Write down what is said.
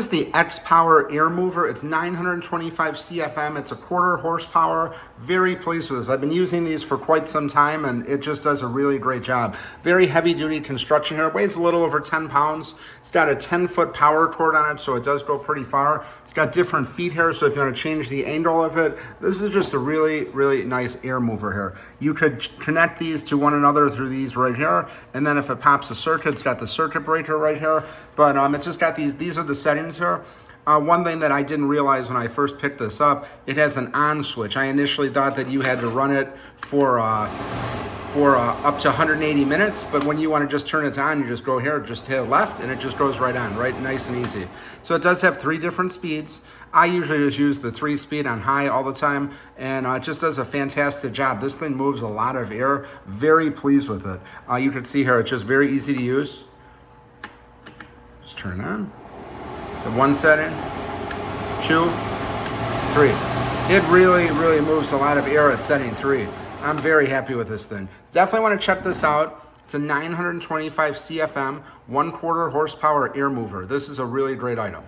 This is the XPOWER air mover. It's 925 CFM. It's a 1/4 horsepower. Very pleased with this. I've been using these for quite some time and it just does a really great job. Very heavy duty construction here. It weighs a little over 10 pounds. It's got a 10-foot power cord on it, so it does go pretty far. It's got different feet here, so if you want to change the angle of it, this is just a really, really nice air mover here. You could connect these to one another through these right here, and then if it pops a circuit, it's got the circuit breaker right here. But it's just got these are the settings here. One thing that I didn't realize when I first picked this up, it has an on switch. I initially thought that you had to run it for up to 180 minutes, but when you want to just turn it on, you just go here, just hit left, and it just goes right on, right? Nice and easy. So it does have 3 different speeds. I usually just use the 3-speed on high all the time, and it just does a fantastic job. This thing moves a lot of air. Very pleased with it. You can see here, it's just very easy to use. Just turn it on. So 1 setting, 2, 3. It really, really moves a lot of air at setting 3. I'm very happy with this thing. Definitely want to check this out. It's a 925 CFM, 1/4 horsepower air mover. This is a really great item.